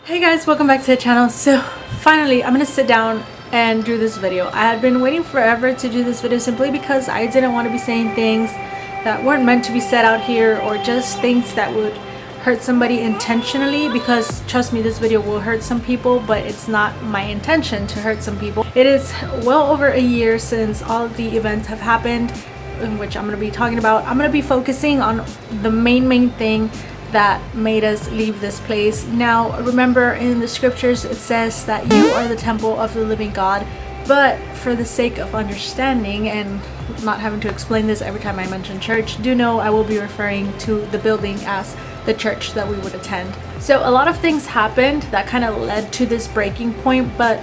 Hey guys, welcome back to the channel. So finally I'm gonna sit down and do this video. I had been waiting forever to do this video simply because I didn't want to be saying things that weren't meant to be said out here, or just things that would hurt somebody intentionally, because trust me, this video will hurt some people, but it's not my intention to hurt some people. It is well over a year since all of the events have happened, in which I'm going to be talking about. I'm going to be focusing on the main thing that made us leave this place. Now remember, in the scriptures it says that you are the temple of the living God, but for the sake of understanding and not having to explain this every time I mention church, do know I will be referring to the building as the church that we would attend. So a lot of things happened that kind of led to this breaking point, but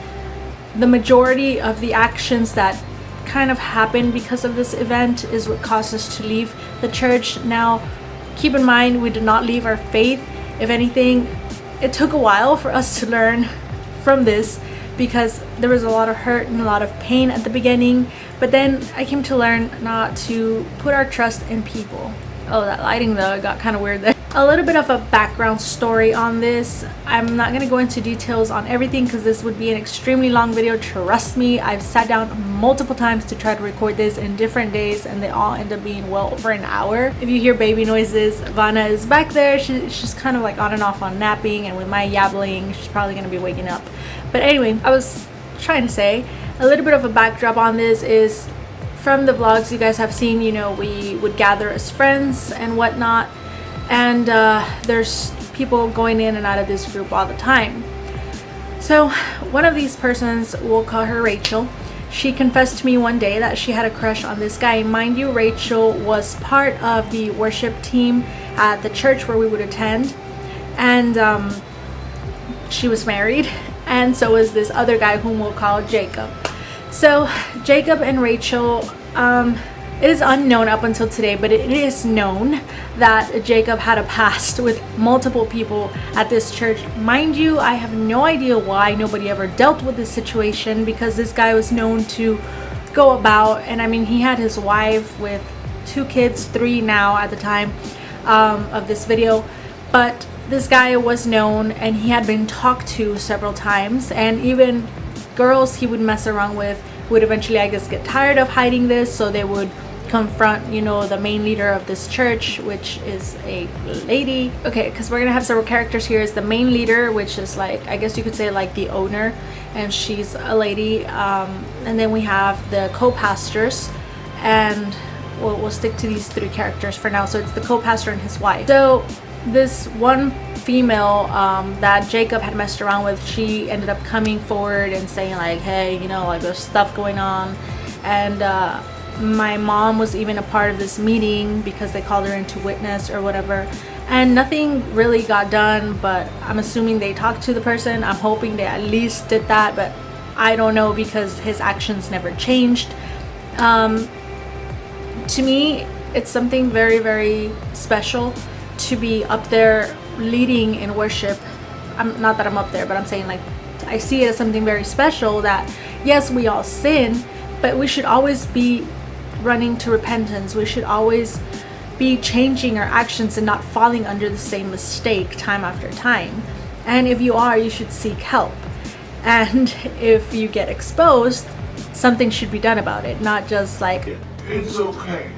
the majority of the actions that kind of happened because of this event is what caused us to leave the church. Now keep in mind, we did not leave our faith. If anything, it took a while for us to learn from this, because there was a lot of hurt and a lot of pain at the beginning, but then I came to learn not to put our trust in people. Oh, that lighting though, it got kind of weird there. A little bit of a background story on this. I'm not going to go into details on everything because this would be an extremely long video. Trust me, I've sat down multiple times to try to record this in different days, and they all end up being well over an hour. If you hear baby noises, Vanna is back there. She's kind of like on and off on napping, and with my yabbling, she's probably going to be waking up. But anyway, I was trying to say a little bit of a backdrop on this is from the vlogs you guys have seen. You know, we would gather as friends and whatnot, and there's people going in and out of this group all the time. So one of these persons, we'll call her Rachel, she confessed to me one day that she had a crush on this guy. Mind you, Rachel was part of the worship team at the church where we would attend, and she was married, and so was this other guy whom we'll call Jacob. So Jacob and Rachel, it is unknown up until today, but it is known that Jacob had a past with multiple people at this church. Mind you, I have no idea why nobody ever dealt with this situation, because this guy was known to go about, and I mean, he had his wife with 2 kids, 3 now at the time of this video, but this guy was known and he had been talked to several times, and even girls he would mess around with would eventually, I guess, get tired of hiding this, so they would confront, you know, the main leader of this church, which is a lady. Okay, because we're gonna have several characters here. Is the main leader, which is like, I guess you could say like the owner, and she's a lady, and then we have the co-pastors, and we'll stick to these 3 characters for now. So it's the co-pastor and his wife. So this one female that Jacob had messed around with, she ended up coming forward and saying like, hey, you know, like there's stuff going on, and my mom was even a part of this meeting because they called her in to witness or whatever, and nothing really got done. But I'm assuming they talked to the person. I'm hoping they at least did that, but I don't know, because his actions never changed. To me, it's something very special to be up there leading in worship. I'm not that I'm up there, but I'm saying, like, I see it as something very special that yes, we all sin, but we should always be running to repentance. We should always be changing our actions and not falling under the same mistake time after time. And if you are, you should seek help, and if you get exposed, something should be done about it, not just like it's okay,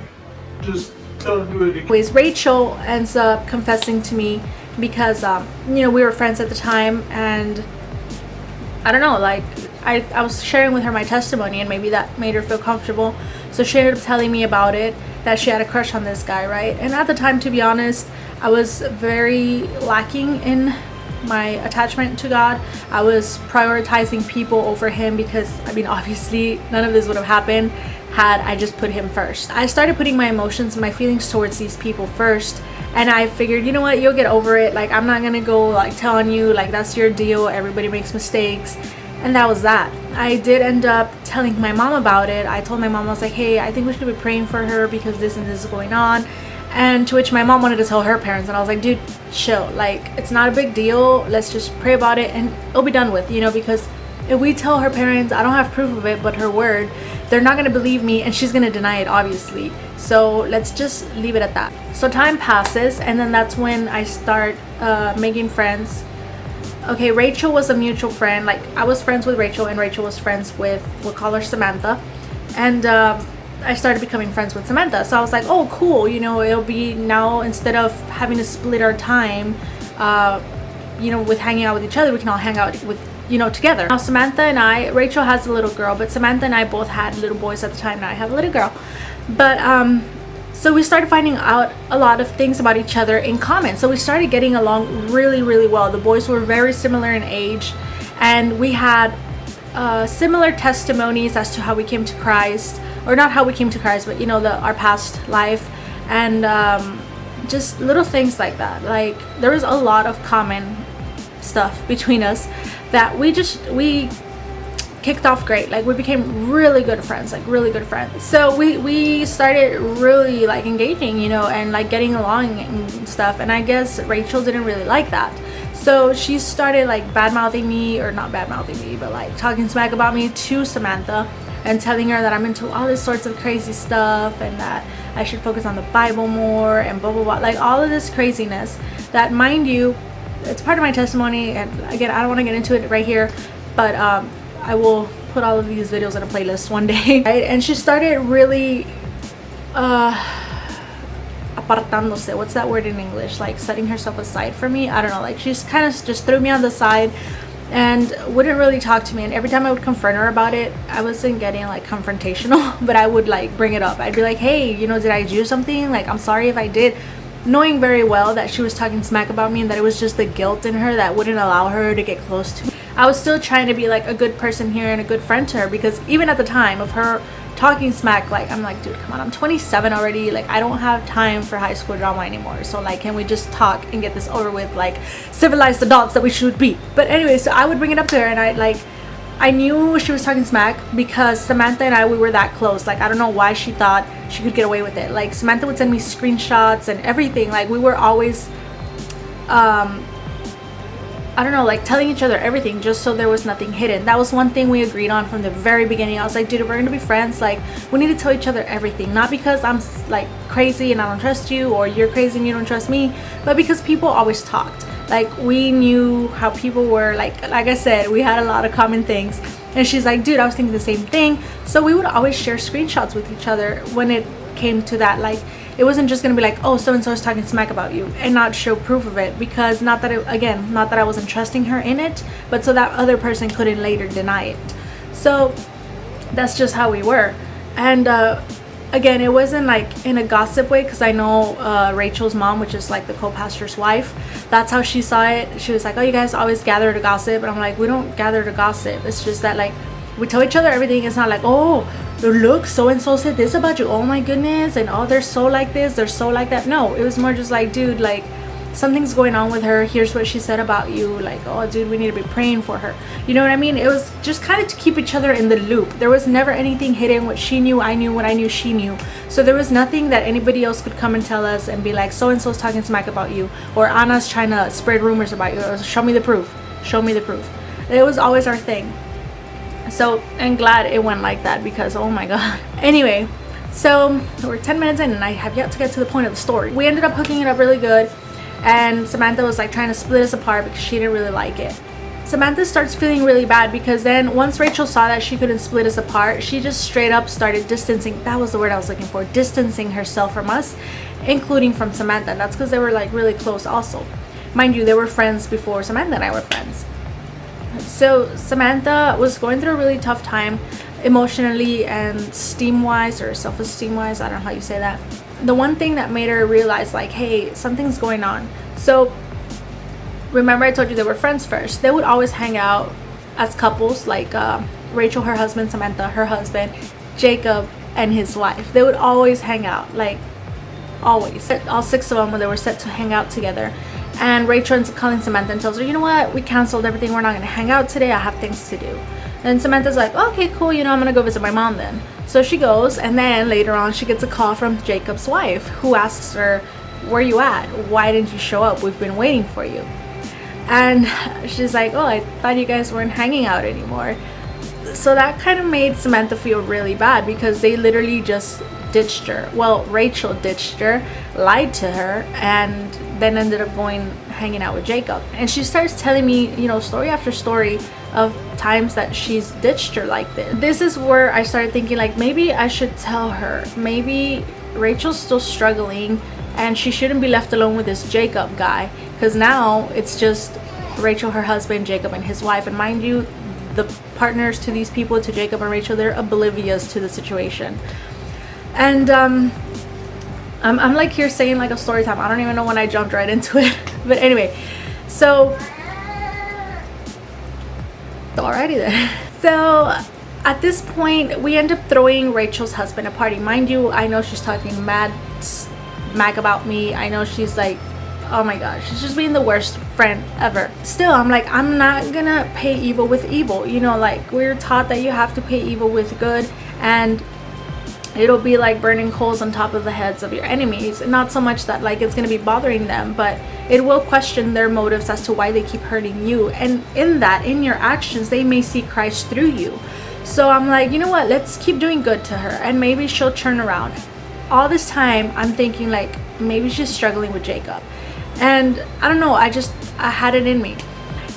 just don't do it again. Anyways, Rachel ends up confessing to me because you know, we were friends at the time, and I don't know, like I was sharing with her my testimony, and maybe that made her feel comfortable. So she ended up telling me about it, that she had a crush on this guy, right? And at the time, to be honest, I was very lacking in my attachment to God. I was prioritizing people over him, because I mean, obviously none of this would have happened had I just put him first. I started putting my emotions and my feelings towards these people first, and I figured, you know what, you'll get over it. Like, I'm not gonna go like telling you like that's your deal, everybody makes mistakes. And that was that. I did end up telling my mom about it. I told my mom, I was like, hey, I think we should be praying for her because this and this is going on. And to which my mom wanted to tell her parents, and I was like, dude, chill, like it's not a big deal, let's just pray about it and it'll be done with, you know, because if we tell her parents, I don't have proof of it but her word, they're not going to believe me, and she's going to deny it, obviously. So let's just leave it at that. So time passes, and then that's when I start making friends Okay, Rachel was a mutual friend. Like, I was friends with Rachel, and Rachel was friends with, we'll call her Samantha. And I started becoming friends with Samantha. So I was like, oh, cool. You know, it'll be now, instead of having to split our time, you know, with hanging out with each other, we can all hang out with, you know, together. Now, Samantha and I, Rachel has a little girl, but Samantha and I both had little boys at the time. Now I have a little girl. But, so we started finding out a lot of things about each other in common. So we started getting along really, really well. The boys were very similar in age, and we had similar testimonies as to how we came to Christ, or not how we came to Christ, but you know, our past life, and just little things like that. Like, there was a lot of common stuff between us that we kicked off great. Like, we became really good friends, like really good friends. So we started really like engaging, you know, and like getting along and stuff. And I guess Rachel didn't really like that, so she started like bad-mouthing me, or not bad-mouthing me, but like talking smack about me to Samantha, and telling her that I'm into all this sorts of crazy stuff, and that I should focus on the Bible more, and blah blah blah, like all of this craziness that, mind you, it's part of my testimony. And again, I don't want to get into it right here, but I will put all of these videos in a playlist one day. Right? And she started really apartándose. What's that word in English? Like setting herself aside from me. I don't know. Like, she's kind of just threw me on the side and wouldn't really talk to me. And every time I would confront her about it, I wasn't getting like confrontational, but I would like bring it up. I'd be like, hey, you know, did I do something? Like, I'm sorry if I did. Knowing very well that she was talking smack about me, and that it was just the guilt in her that wouldn't allow her to get close to me. I was still trying to be like a good person here and a good friend to her, because even at the time of her talking smack, like, I'm like, dude, come on, I'm 27 already. Like, I don't have time for high school drama anymore. So like, can we just talk and get this over with, like civilized adults that we should be? But anyway, so I would bring it up to her, and I knew she was talking smack because Samantha and I, we were that close. Like, I don't know why she thought she could get away with it. Like, Samantha would send me screenshots and everything. Like, we were always I don't know, like telling each other everything, just so there was nothing hidden. That was one thing we agreed on from the very beginning. I was like, dude, if we're gonna be friends, like, we need to tell each other everything. Not because I'm like crazy and I don't trust you, or you're crazy and you don't trust me, but because people always talked. Like, we knew how people were. Like I said, we had a lot of common things. And she's like, dude, I was thinking the same thing. So we would always share screenshots with each other when it came to that. Like, it wasn't just gonna be like, oh, so and so is talking smack about you, and not show proof of it, because not that I wasn't trusting her in it, but so that other person couldn't later deny it. So that's just how we were. And again, it wasn't like in a gossip way, because I know Rachel's mom, which is like the co-pastor's wife, that's how she saw it. She was like, oh, you guys always gather to gossip. And I'm like, we don't gather to gossip. It's just that, like, we tell each other everything. It's not like, oh, look, so and so said this about you, oh my goodness, and oh, they're so like this, they're so like that. No, it was more just like, dude, like, something's going on with her, here's what she said about you. Like, oh, dude, we need to be praying for her. You know what I mean? It was just kind of to keep each other in the loop. There was never anything hidden. What she knew, I knew. What I knew, she knew. So there was nothing that anybody else could come and tell us and be like, so and so's talking smack about you, or Anna's trying to spread rumors about you, or show me the proof, show me the proof. It was always our thing. So I'm glad it went like that, because oh my god. Anyway, so we're 10 minutes in and I have yet to get to the point of the story. We ended up hooking it up really good, and Samantha was like trying to split us apart because she didn't really like it. Samantha starts feeling really bad, because then once Rachel saw that she couldn't split us apart, she just straight up started distancing. That was the word I was looking for. Distancing herself from us, including from Samantha. And that's because they were like really close also. Mind you, they were friends before Samantha and I were friends. So Samantha was going through a really tough time emotionally and esteem-wise, or self-esteem-wise, I don't know how you say that. The one thing that made her realize, like, hey, something's going on. So remember I told you they were friends first. They would always hang out as couples, like Rachel, her husband, Samantha, her husband, Jacob, and his wife. They would always hang out, like, always. All 6 of them, when they were set to hang out together. And Rachel ends up calling Samantha and tells her, you know what, we canceled everything, we're not going to hang out today, I have things to do. And Samantha's like, okay, cool, you know, I'm going to go visit my mom then. So she goes, and then later on she gets a call from Jacob's wife, who asks her, where you at? Why didn't you show up? We've been waiting for you. And she's like, oh, I thought you guys weren't hanging out anymore. So that kind of made Samantha feel really bad, because they literally just ditched her. Well, Rachel ditched her, lied to her, and then ended up hanging out with Jacob. And she starts telling me, you know, story after story of times that she's ditched her like this. This is where I started thinking, like, maybe I should tell her. Maybe Rachel's still struggling and she shouldn't be left alone with this Jacob guy, because now it's just Rachel, her husband, Jacob, and his wife. And mind you, the partners to these people, to Jacob and Rachel, they're oblivious to the situation. And I'm like here saying like a story time. I don't even know when I jumped right into it. But anyway, so alrighty then. So at this point, we end up throwing Rachel's husband a party. Mind you, I know she's talking mad smack about me. I know she's like, oh my gosh, she's just being the worst friend ever. Still, I'm like, I'm not gonna pay evil with evil. You know, like, we're taught that you have to pay evil with good, and it'll be like burning coals on top of the heads of your enemies. Not so much that like it's gonna be bothering them, but it will question their motives as to why they keep hurting you. And in that, in your actions, they may see Christ through you. So I'm like, you know what, let's keep doing good to her and maybe she'll turn around. All this time I'm thinking like maybe she's struggling with Jacob, and I don't know, I had it in me.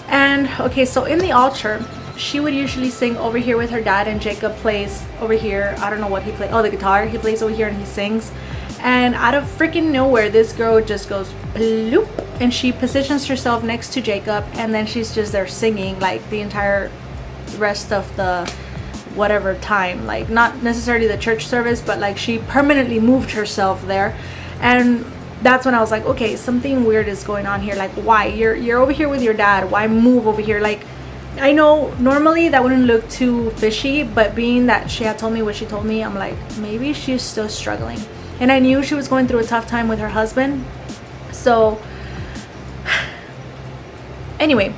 And okay, so in the altar, she would usually sing over here with her dad, and Jacob plays over here. I don't know what he plays. Oh, the guitar. He plays over here and he sings. And out of freaking nowhere, this girl just goes bloop, and she positions herself next to Jacob, and then she's just there singing like the entire rest of the whatever time, like not necessarily the church service, but like she permanently moved herself there. And that's when I was like, okay, something weird is going on here. Like, why? You're over here with your dad. Why move over here? Like, I know normally that wouldn't look too fishy, but being that she had told me what she told me, I'm like, maybe she's still struggling. And I knew she was going through a tough time with her husband. So anyway,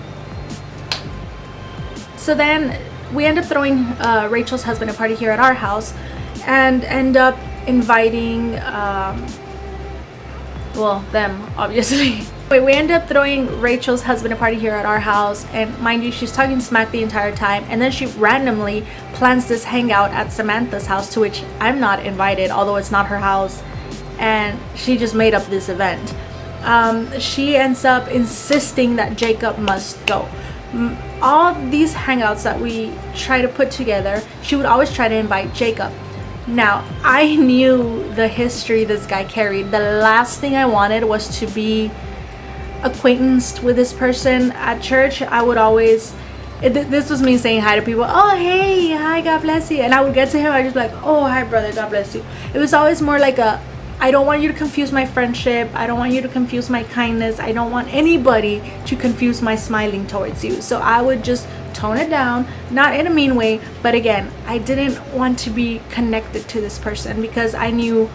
so then we end up throwing Rachel's husband a party here at our house, and end up inviting well, them obviously. Wait, we end up throwing Rachel's husband a party here at our house, and mind you, she's talking smack the entire time, and then she randomly plans this hangout at Samantha's house, to which I'm not invited, although it's not her house, and she just made up this event. She ends up insisting that Jacob must go. All these hangouts that we try to put together, she would always try to invite Jacob. Now, I knew the history this guy carried. The last thing I wanted was to be acquaintanced with this person at church. I would always, this was me saying hi to people. Oh, hey, hi, God bless you. And I would get to him, I'd just be like, oh, hi, brother, God bless you. It was always more like a, I don't want you to confuse my friendship. I don't want you to confuse my kindness. I don't want anybody to confuse my smiling towards you. So I would just tone it down, not in a mean way, but again, I didn't want to be connected to this person because I knew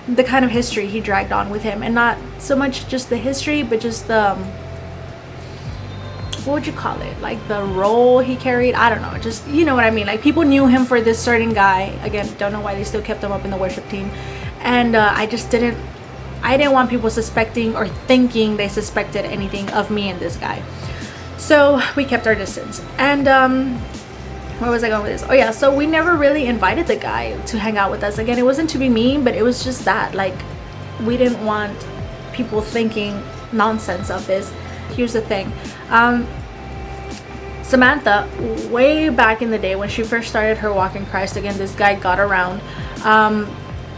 the kind of history he dragged on with him, and not so much just the history, but just the, what would you call it, like the role he carried. I don't know, just, you know what I mean, like people knew him for this certain guy. Again, don't know why they still kept him up in the worship team. And I didn't want people suspecting or thinking they suspected anything of me and this guy. So we kept our distance. And where was I going with this? Oh yeah, so we never really invited the guy to hang out with us. Again, it wasn't to be mean, but it was just that, like, we didn't want people thinking nonsense of this. Here's the thing. Samantha, way back in the day when she first started her walk in Christ, again, this guy got around,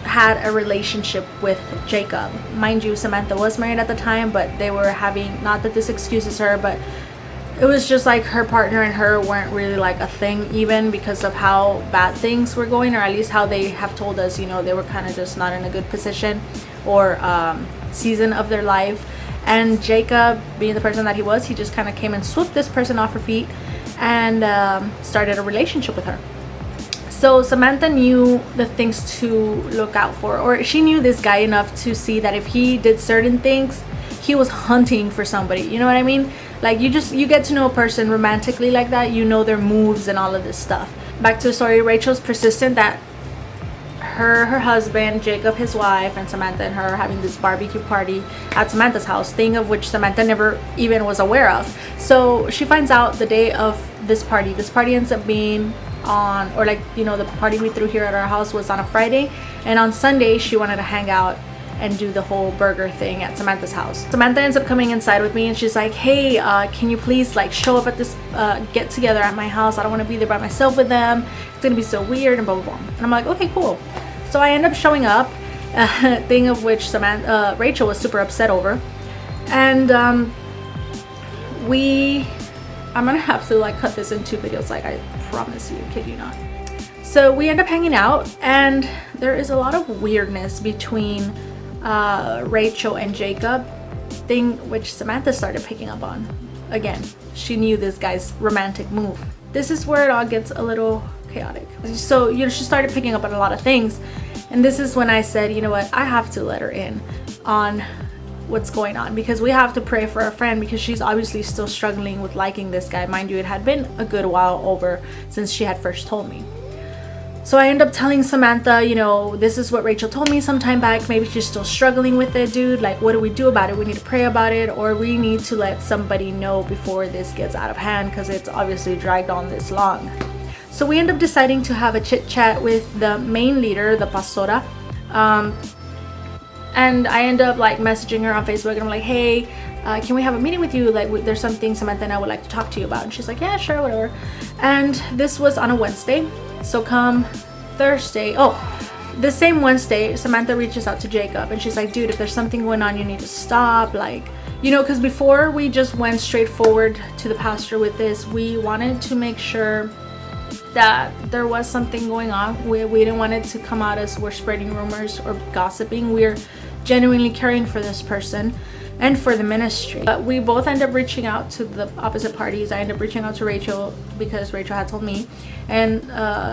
had a relationship with Jacob. Mind you, Samantha was married at the time, but they were having, not that this excuses her, but it was just like her partner and her weren't really like a thing, even because of how bad things were going, or at least how they have told us, you know, they were kind of just not in a good position or season of their life. And Jacob, being the person that he was, he just kind of came and swooped this person off her feet and started a relationship with her. So Samantha knew the things to look out for, or she knew this guy enough to see that if he did certain things, he was hunting for somebody. You know what I mean? Like, you get to know a person romantically like that, you know their moves and all of this stuff. Back to the story, Rachel's persistent that her husband, Jacob, his wife, and Samantha and her are having this barbecue party at Samantha's house, thing of which Samantha never even was aware of. So she finds out the day of this party. This party ends up being on, or like, you know, the party we threw here at our house was on a Friday, and on Sunday she wanted to hang out and do the whole burger thing at Samantha's house. Samantha ends up coming inside with me and she's like, hey, can you please like show up at this get together at my house? I don't want to be there by myself with them. It's gonna be so weird and blah blah blah. And I'm like, okay, cool. So I end up showing up, thing of which Rachel was super upset over. And I'm gonna have to like cut this in 2 videos, like I promise you, kid you not. So we end up hanging out, and there is a lot of weirdness between Rachel and Jacob, thing which Samantha started picking up on. Again, she knew this guy's romantic move. This is where it all gets a little chaotic. So, you know, she started picking up on a lot of things, and this is when I said, you know what, I have to let her in on what's going on, because we have to pray for our friend, because she's obviously still struggling with liking this guy. Mind you, it had been a good while over since she had first told me. So I end up telling Samantha, you know, this is what Rachel told me some time back. Maybe she's still struggling with it, dude. Like, what do we do about it? We need to pray about it, or we need to let somebody know before this gets out of hand, because it's obviously dragged on this long. So we end up deciding to have a chit chat with the main leader, the pastora. And I end up like messaging her on Facebook, and I'm like, hey, can we have a meeting with you? Like, there's something Samantha and I would like to talk to you about. And she's like, yeah, sure, whatever. And this was on a Wednesday. So come Thursday, the same Wednesday, Samantha reaches out to Jacob, and she's like, dude, if there's something going on, you need to stop. Like, you know, because before we just went straight forward to the pastor with this, we wanted to make sure that there was something going on. We didn't want it to come out as we're spreading rumors or gossiping. We're genuinely caring for this person and for the ministry. But we both end up reaching out to the opposite parties. I end up reaching out to Rachel because Rachel had told me, and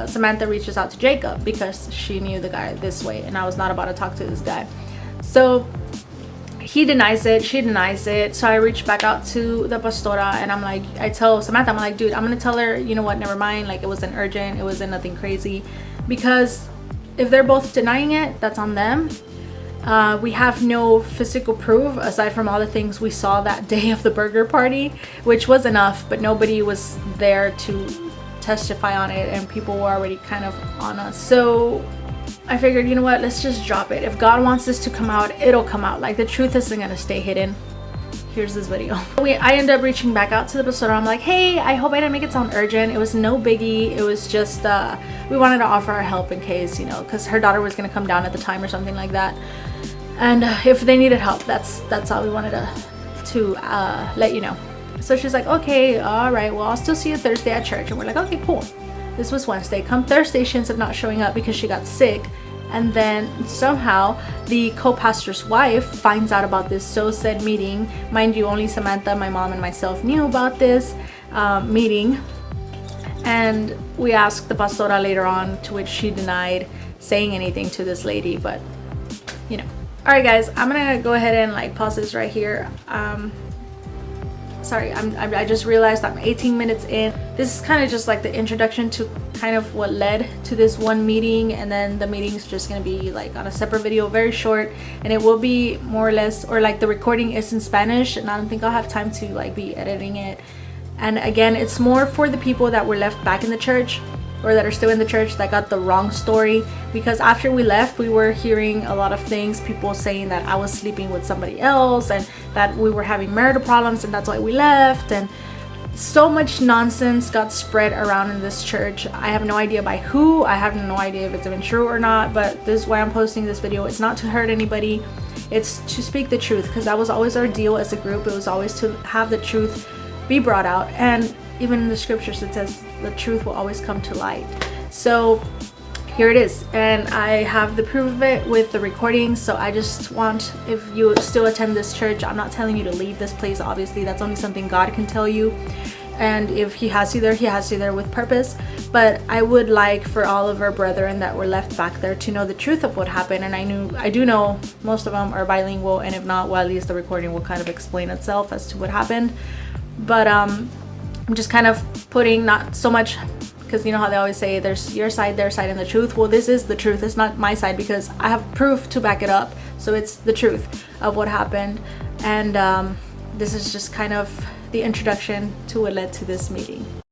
Samantha reaches out to Jacob because she knew the guy this way, and I was not about to talk to this guy. So he denies it, she denies it. So I reach back out to the pastora, and I'm like, I tell Samantha, I'm like, dude, I'm gonna tell her, you know what, never mind, like, it wasn't urgent, it wasn't nothing crazy, because if they're both denying it, that's on them. We have no physical proof aside from all the things we saw that day of the burger party, which was enough, but nobody was there to testify on it, and people were already kind of on us. So I figured, you know what, let's just drop it. If God wants this to come out, it'll come out. Like, the truth isn't gonna stay hidden. Here's this video. I end up reaching back out to the pastor. I'm like, hey, I hope I didn't make it sound urgent. It was no biggie. It was just we wanted to offer our help in case, you know, because her daughter was gonna come down at the time or something like that, and if they needed help, that's all we wanted to let you know. So she's like, okay, all right, well, I'll still see you Thursday at church. And we're like, okay, cool. This was Wednesday. Come Thursday, she ends up not showing up because she got sick. And then somehow the co-pastor's wife finds out about this so-said meeting. Mind you, only Samantha, my mom, and myself knew about this meeting. And we asked the pastora later on, to which she denied saying anything to this lady, but you know. All right, guys, I'm gonna go ahead and like pause this right here. Sorry, I just realized I'm 18 minutes in. This is kind of just like the introduction to kind of what led to this one meeting, and then the meeting is just gonna be like on a separate video, very short, and it will be more or less, or like the recording is in Spanish, and I don't think I'll have time to like be editing it. And again, it's more for the people that were left back in the church, or that are still in the church, that got the wrong story, because after we left, we were hearing a lot of things, people saying that I was sleeping with somebody else, and that we were having marital problems, and that's why we left, and so much nonsense got spread around in this church. I have no idea by who, I have no idea if it's even true or not, but this is why I'm posting this video. It's not to hurt anybody, it's to speak the truth, because that was always our deal as a group. It was always to have the truth be brought out, and even in the scriptures it says the truth will always come to light. So here it is, and I have the proof of it with the recording. So I just want, if you still attend this church, I'm not telling you to leave this place, obviously that's only something God can tell you, and if he has you there, he has you there with purpose. But I would like for all of our brethren that were left back there to know the truth of what happened. And I do know most of them are bilingual, and if not, well, at least the recording will kind of explain itself as to what happened. But I'm just kind of putting, not so much, because you know how they always say there's your side, their side, and the truth. Well, this is the truth. It's not my side, because I have proof to back it up. So it's the truth of what happened, and this is just kind of the introduction to what led to this meeting.